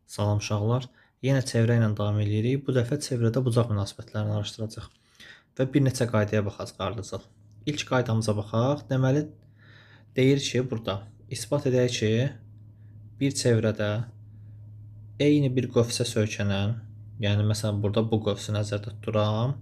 Salam uşaqlar. Yenə çevrə ilə davam edirik. Bu dəfə çevrədə bucaq münasibətlərini araşdıracağıq və bir neçə qaydaya baxacağıq ardıcıl. İlk qaydamıza baxaq. Deməli deyir ki, burada isbat edək ki, bir çevrədə eyni bir qövsə söykənən, yəni məsələn burada bu qövsü nəzərdə tuturam.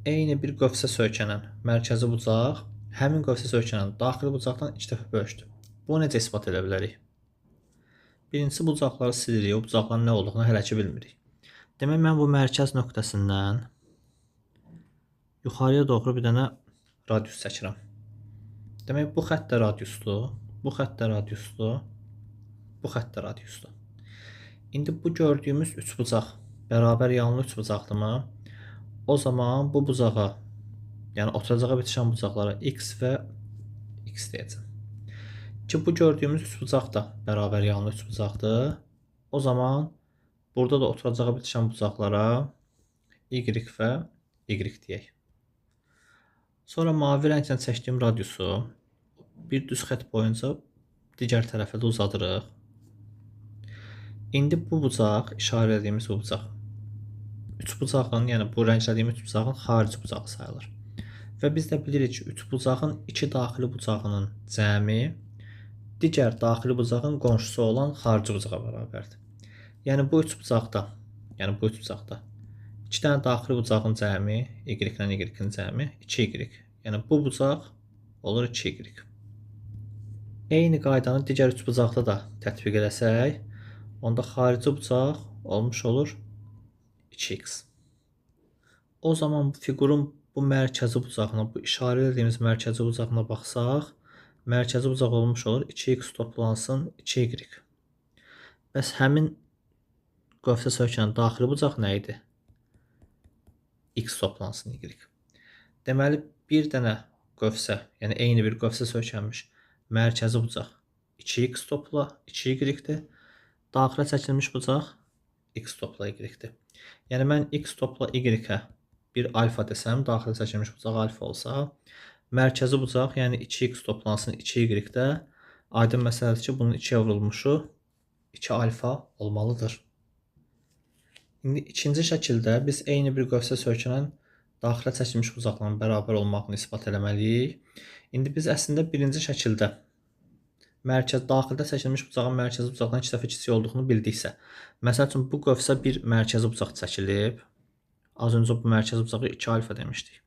Eyni bir qövsə söykənən mərkəzi bucaq həmin qövsə söykənən daxili bucaqdan 2 dəfə böyükdür. Bunu necə isbat edə bilərik? Birincisi bucaqları silirik. O bucaqların nə olduğunu hələ ki bilmirik. Demək mən bu mərkəz nöqtəsindən yuxarıya doğru bir dənə radius çəkirəm. Demək bu xətt də radiusdur, bu xətt də radiusdur, bu xətt də radiusdur. İndi bu gördüyümüz üç bucaq bərabər yanlı üç bucaqdırmı? O zaman bu bucağa, yəni oturacağa bitişən bucaqlara x və x deyəcəm. Ki bu gördüyümüz üç bucaq da bərabər yanlı üç bucaqdır. O zaman burada da oturacağa bitişən bucaqlara y və y deyək. Sonra mavi rənglə çəkdiyim radiusu bir düz xətt boyunca digər tərəfə də uzadırıq. İndi bu bucaq, işarələdiyimiz bu bucaq, üç bucağın, yəni bu rənglədiyim üç bucağın xarici bucağı sayılır. Və biz də bilirik ki, üç bucağın iki daxili bucağının cəmi digər daxili bucağın qonşusu olan xarici bucağa bərabərdir. Yəni bu üç bucaqda, iki dənə daxili bucağın cəmi, y ilə y-in cəmi 2y. Yəni bu bucaq olur 2y. Eyni qaydanı digər üç bucaqda da tətbiq eləsək, onda xarici bucaq olmuş olur 2x. O zaman bu fiqurun bu mərkəzi bucağına, bu işarə edildiyimiz mərkəzi bucağına baxsaq, mərkəzi bucaq olmuş olur 2x toplansın 2y. Bəs həmin qövsə söykənən daxili bucaq nə idi? X toplansın y. Deməli bir dənə qövsə, yəni eyni bir qövsə söykənmiş mərkəzi bucaq 2x topla 2y-dir. Daxilə çəkilmiş bucaq x topla y-dir. Yəni mən x topla y-ə bir alfa desəm, daxilə çəkilmiş bucaq alfa olsa, mərkəzi bucaq, yəni 2x toplansın 2y-də aydın məsələdir ki, bunun 2-yə vurulmuşu 2 alfa olmalıdır. İndi ikinci şəkildə biz eyni bir qövsə söykənən daxilə çəkilmiş bucaqların bərabər olmağını isbat eləməliyik. İndi biz əslində birinci şəkildə daxildə çəkilmiş bucağın mərkəzi bucaqdan 2 dəfə kiçik olduğunu bildiksə, məsəl üçün bu qövsə bir mərkəzi bucaq çəkilib, az öncə bu mərkəzi bucağı 2 alfa demişdik.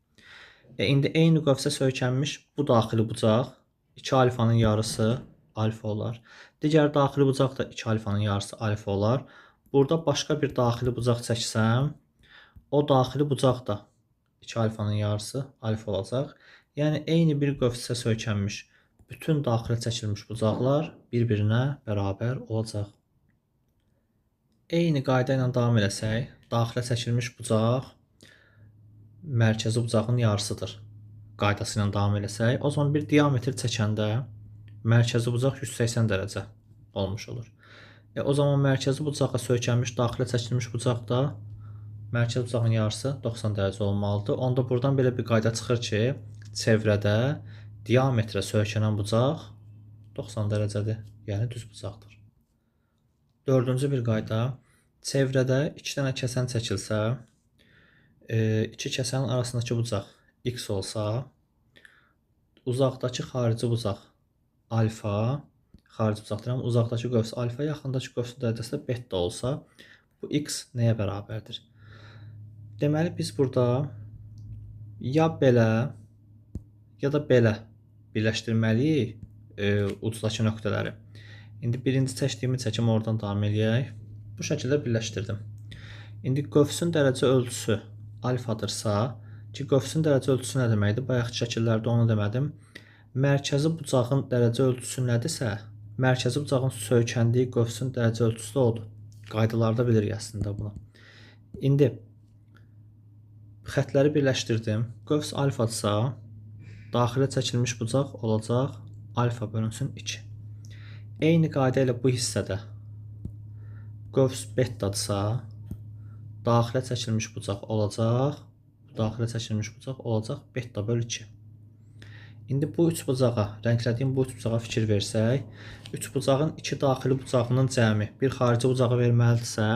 İndi eyni qövsə söykənmiş bu daxili bucaq 2 alfanın yarısı alfa olar. Digər daxili bucaq da 2 alfanın yarısı alfa olar. Burada başqa bir daxili bucaq çəksəm, o daxili bucaq da 2 alfanın yarısı alfa olacaq. Yəni eyni bir qövsə söykənmiş bütün daxilə çəkilmiş bucaqlar bir-birinə bərabər olacaq. Eyni qayda ilə davam eləsək, daxilə çəkilmiş bucaq mərkəzi bucağın yarısıdır qaydası ilə davam eləsək, o zaman bir diametr çəkəndə mərkəzi bucaq 180 dərəcə olmuş olur. O zaman mərkəzi bucağa söykənmiş daxilə çəkilmiş bucaqda mərkəzi bucağın yarısı 90 dərəcə olmalıdır. Onda buradan belə bir qayda çıxır ki, çevrədə diametrə söykənən bucaq 90 dərəcədir, yəni düz bucaqdır. Dördüncü bir qayda, çevrədə 2 dənə kəsən çəkilsə, 2 kəsənin arasındakı bucaq x olsa, uzaqdakı xarici bucaq alfa, xarici bucaq deyirəm, uzaqdakı qövs alfa, yaxındakı qövsün dərəcəsi də beta olsa, bu x nəyə bərabərdir? Deməli biz burada ya belə, ya da belə birləşdirməliyik ucdakı nöqtələri. İndi birinci çəkdiyimi çəkim, oradan davam eləyək. Bu şəkildə birləşdirdim. İndi qövsün dərəcə ölçüsü alfadırsa, ki qövsün dərəcə ölçüsü nə deməkdir? Bayaqki şəkillərdə onu demədim. Mərkəzi bucağın dərəcə ölçüsü nədirsə, mərkəzi bucağın söykəndiyi qövsün dərəcə ölçüsü də odur. Qaydalarda bilirik əslində bunu. İndi xətləri birləşdirdim. Qövs alfadırsa, daxilə çəkilmiş bucaq olacaq alfa bölünsün 2. Eyni qayda ilə bu hissədə qövs betadırsa, daxilə çəkilmiş bucaq olacaq, daxilə çəkilmiş bucaq olacaq beta bölü 2. İndi bu üç bucağa, rənglədiyim bu üç bucağa fikir versək, üç bucağın iki daxili bucağının cəmi bir xarici bucağı verməlidirsə,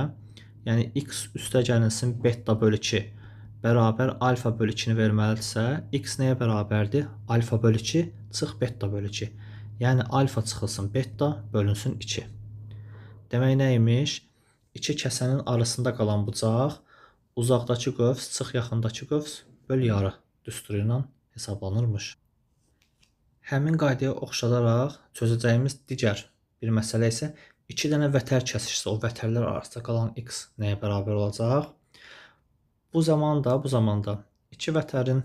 yəni x üstə gəlinsin beta bölü 2 bərabər alfa bölü 2-ni verməlidirsə, x nəyə bərabərdir? Alfa bölü 2 çıx beta bölü 2. Yəni alfa çıxılsın beta bölünsün 2. Demək nəymiş? İki kəsənin arasında qalan bucaq uzaqdakı qövs çıx yaxındakı qövs böl yarı düsturu ilə hesablanırmış. Həmin qaydaya oxşadaraq çözəcəyimiz digər bir məsələ isə 2 dənə vətər kəsişsə, o vətərlər arasında qalan x nəyə bərabər olacaq? Bu zamanda iki vətərin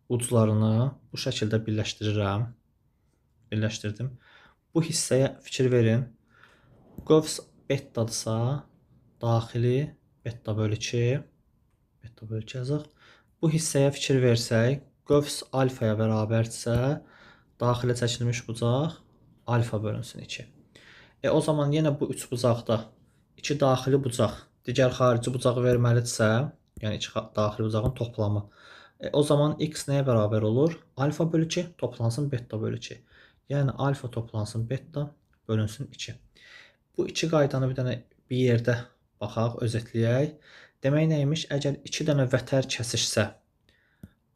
uclarını bu şəkildə birləşdirdim. Bu hissəyə fikir verin. Qövs betadırsa, daxili beta bölü 2 yazaq. Bu hissəyə fikir versək, qövs alfaya bərabərdirsə, daxilə çəkilmiş bucaq alfa bölünsün 2. O zaman yenə bu üç bucaqda iki daxili bucaq digər xarici bucağı verməlidirsə, yəni iki daxili bucağın toplamı. O zaman x nəyə bərabər olur? Alfa bölü 2 toplansın beta bölü 2. Yəni alfa toplansın beta bölünsün 2. Bu iki qaydanı bir yerdə baxaq, özətləyək. Demək nəymiş? Əgər iki dənə vətər kəsişsə,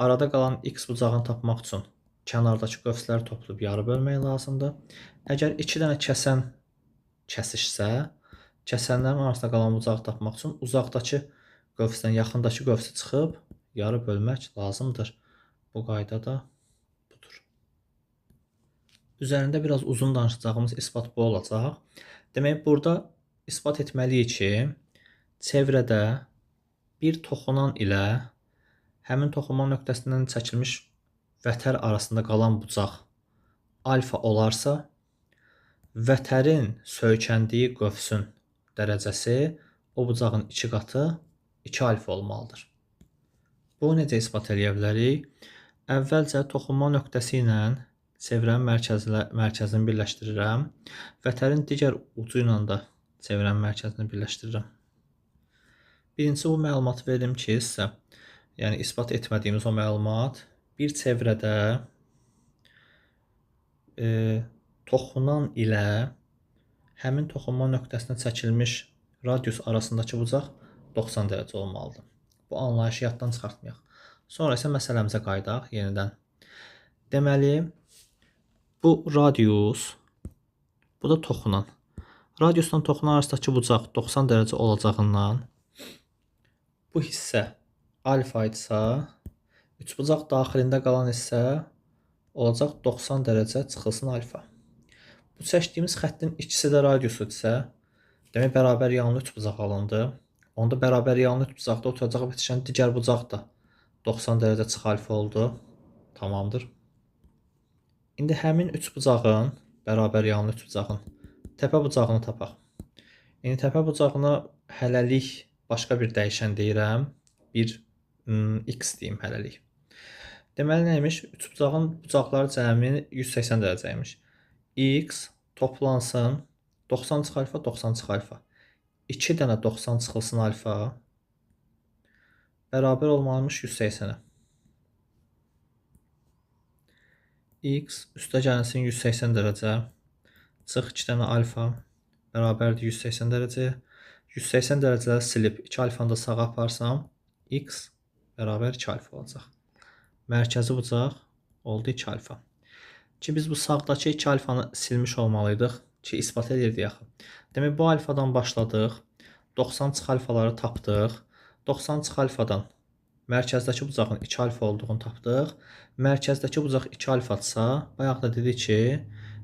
arada qalan x bucağını tapmaq üçün kənardakı qövsləri toplayıb yarı bölmək lazımdır. Əgər iki dənə kəsən kəsişsə, kəsənlərin arasında qalan bucağı tapmaq üçün uzaqdakı qövsdən yaxındakı qövsü çıxıb yarı bölmək lazımdır. Bu qayda da budur. Üzərində biraz uzun danışacağımız isbat bu olacaq. Demək, burada isbat etməliyik ki, çevrədə bir toxunan ilə həmin toxunma nöqtəsindən çəkilmiş vətər arasında qalan bucaq alfa olarsa, vətərin söykəndiyi qövsün dərəcəsi o bucağın 2 qatı 2 alfa olmalıdır. Bu necə isbat edə bilərik? Əvvəlcə toxunma nöqtəsi ilə çevrənin mərkəzini birləşdirirəm. Vətərin digər ucu ilə də çevrənin mərkəzini birləşdirirəm. Birinci bu məlumatı verim ki, sizə, yəni isbat etmədiyimiz o məlumat, bir çevrədə toxunan ilə həmin toxunma nöqtəsinə çəkilmiş radius arasındakı bucaq 90 dərəcə olmalıdır. Bu anlayışı yaddan çıxartmayaq. Sonra isə məsələmizə qayıdaq yenidən. Deməli, bu radius, bu da toxunan. Radiusdan toxunan arasındakı bucaq 90 dərəcə olacağından bu hissə alfa idisə, üçbucaq daxilində qalan hissə olacaq 90 dərəcə çıxılsın alfa. Bu çəkdiyimiz xəttin ikisi də radiusudirsə, demək bərabər yanlı üçbucaq alındı. Onda bərabər yanlı üçbucaqda oturacaq bitişən digər bucaq da 90 dərəcə çıx alfa oldu. Tamamdır. İndi həmin üçbucağın, bərabər yanlı üçbucağın təpə bucağını tapaq. İndi təpə bucağına hələlik başqa bir dəyişən deyirəm. Bir x deyim hələlik. Deməli nəymiş? Üçbucağın bucaqları cəmi 180 dərəcəymiş. X toplansın 90 çıx alfa, 90 çıx alfa. 2 dənə 90 çıxılsın alfa bərabər olmalımış 180-ə. X üstə gəlinsin 180 dərəcə. Çıx 2 dənə alfa bərabərdir 180 dərəcəyə. 180 dərəcələri silib 2 alfanı da sağa aparsam, x bərabər 2 alfa olacaq. Mərkəzi bucaq oldu 2 alfa. Ki biz bu sağdakı 2 alfanı silmiş olmalıydıq ki ispat edirdik axı. Demək bu alfadan başladıq. 90 çıx alfaları tapdıq. 90 çıx alfadan mərkəzdəki bucağın 2 alfa olduğunu tapdıq. Mərkəzdəki bucaq 2 alfadırsa, bayaq da dedik ki,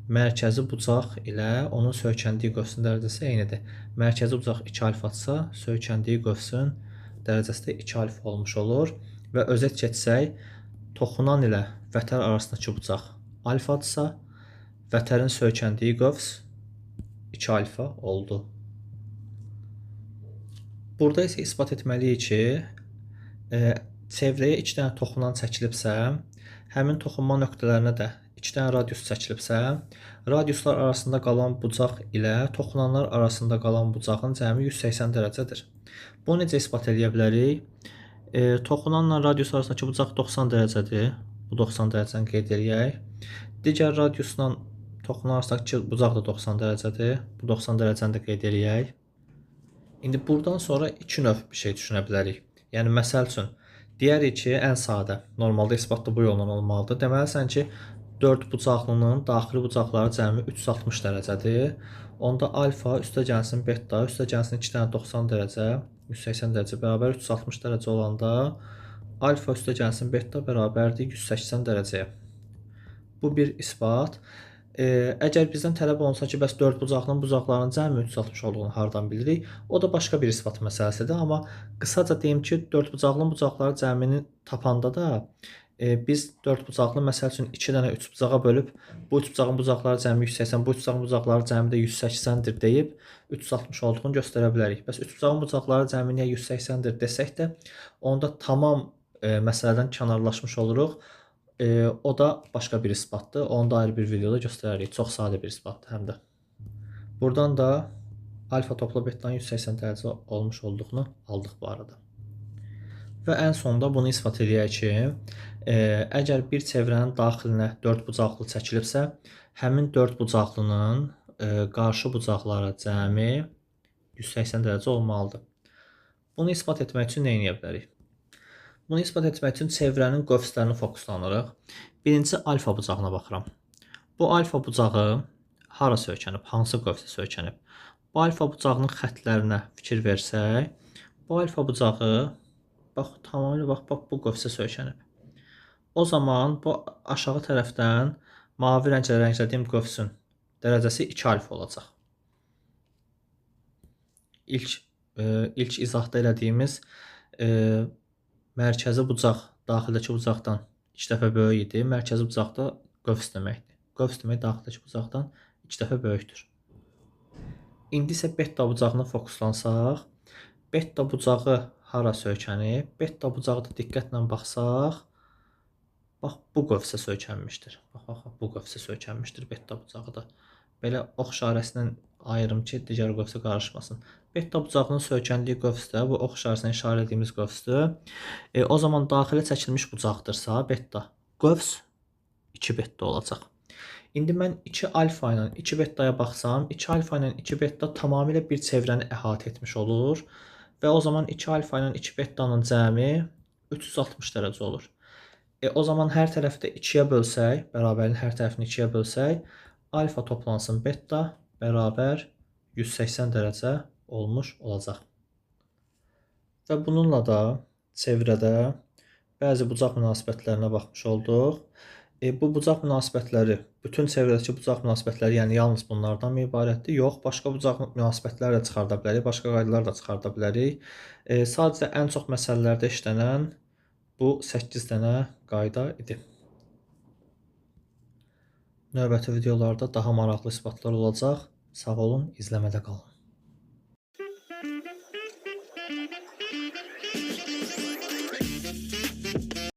mərkəzi bucaq ilə onun söykəndiyi qövsün dərəcəsi eynidir. Mərkəzi bucaq 2 alfadırsa, söykəndiyi qövsün dərəcəsi də 2 alfa olmuş olur. Və özət keçsək, toxunan ilə vətər arasındakı bucaq alfadırsa, vətərin söykəndiyi qövs 2 alfa oldu. Burada isə isbat etməliyik ki, çevrəyə 2 dənə toxunan çəkilibsə, həmin toxunma nöqtələrinə də 2 dənə radius çəkilibsə, radiuslar arasında qalan bucaq ilə toxunanlar arasında qalan bucağın cəmi 180 dərəcədir. Bunu necə isbat edə bilərik? Toxunanla radius arasındakı bucaq 90 dərəcədir. Bu 90 dərəcəni qeyd edək. Digər radiusla toxunarsak ki, bucaq da 90 dərəcədir. Bu 90 dərəcəni də qeyd edək. İndi buradan sonra iki növ bir şey düşünə bilərik. Yəni məsəl üçün deyərik ki, ən sadə, normalda isbatda bu yolla olmalıdır. Deməlisən ki, 4 bucaqlının daxili bucaqları cəmi 360 dərəcədir. Onda alfa üstə gəlsin beta, üstə gəlsin 2 dənə 90 dərəcə, 180 dərəcə bərabər 360 dərəcə olanda alfa üstə gəlsin beta bərabərdir 180 dərəcəyə. Bu bir isbat. Əgər bizdən tələb olunsa ki, bəs 4 bucaqlının bucaqlarının cəmi 360 olduğunu hardan bilirik? O da başqa bir isbat məsələsidir. Amma qısaca deyim ki, 4 bucaqlının bucaqları cəmini tapanda da biz 4 bucaqlı məsəl üçün 2 dənə 3 bucağa bölüb bu 3 bucağın bucaqları cəmi 180, bu 3 bucağın bucaqları cəmi də 180-dir deyib 360 olduğunu göstərə bilərik. Bəs 3 bucağın bucaqları cəmi niyə 180-dir desək də, onda tamam məsələdən kənarlaşmış oluruq. O da başqa bir isbatdır. Onu da ayrı bir videoda göstərərik. Çox sadə bir isbatdır həm də. Buradan da alfa topla betanın 180 dərəcə olmuş olduğunu aldıq bu arada. Və ən sonda bunu isbat edək ki, əgər bir çevrənin daxilinə 4 bucaqlı çəkilibsə, həmin 4 bucaqlının qarşı bucaqlara cəmi 180 dərəcə olmalıdır. Bunu isbat etmək üçün nə edə bilərik? Bunu isbat etmək üçün çevrənin qövslərini fokuslanırıq. Birinci alfa bucağına baxıram. Bu alfa bucağı hara söykənib, hansı qövsə söykənib? Bu alfa bucağının xəttlərinə fikir versək, bu alfa bucağı bax tamamilə bax bu qövsə söykənib. O zaman bu aşağı tərəfdən mavi rənglə rənglədiyim qövsün dərəcəsi 2 alfa olacaq. İlk izahda elədiyimiz mərkəzi bucaq daxildəki bucaqdan 2 dəfə böyük idi. Mərkəzi bucaqda qövs deməkdir. Qövs demək daxildəki bucaqdan 2 dəfə böyükdür. İndi isə beta bucağına fokuslansaq, beta bucağı hara söykənib? Beta bucağı da diqqətlə baxsaq, bax bu qövsə söykənmişdir. Bax, bu qövsə söykənmişdir beta bucağı da. Belə ox işarəsindən ayırım ki, digər qövsə qarışmasın. Beta bucağının söykəndiyi qövsdə, bu ox işarəsindən işarə etdiyimiz qövsdür. O zaman daxilə çəkilmiş bucaqdırsa, beta, qövs 2 beta olacaq. İndi mən 2 alfa ilə 2 betaya baxsam, 2 alfa ilə 2 beta tamamilə bir çevrəni əhatə etmiş olur. Və o zaman 2 alfa ilə 2 betanın cəmi 360 dərəcə olur. O zaman hər tərəfdə 2-yə bölsək, bərabərin hər tərəfini 2-yə bölsək, alfa toplansın beta bərabər 180 dərəcə olmuş olacaq. Və bununla da çevrədə bəzi bucaq münasibətlərinə baxmış olduq. Bu bucaq münasibətləri, bütün çevrədəki bucaq münasibətləri, yəni yalnız bunlardan mı ibarətdir? Yox, başqa bucaq münasibətləri də çıxarda bilərik, başqa qaydalar da çıxarda bilərik. Sadəcə ən çox məsələlərdə işlənən bu 8 dənə qayda idi. Növbəti videolarda daha maraqlı isbatlar olacaq. Sağ olun, izləmədə qalın.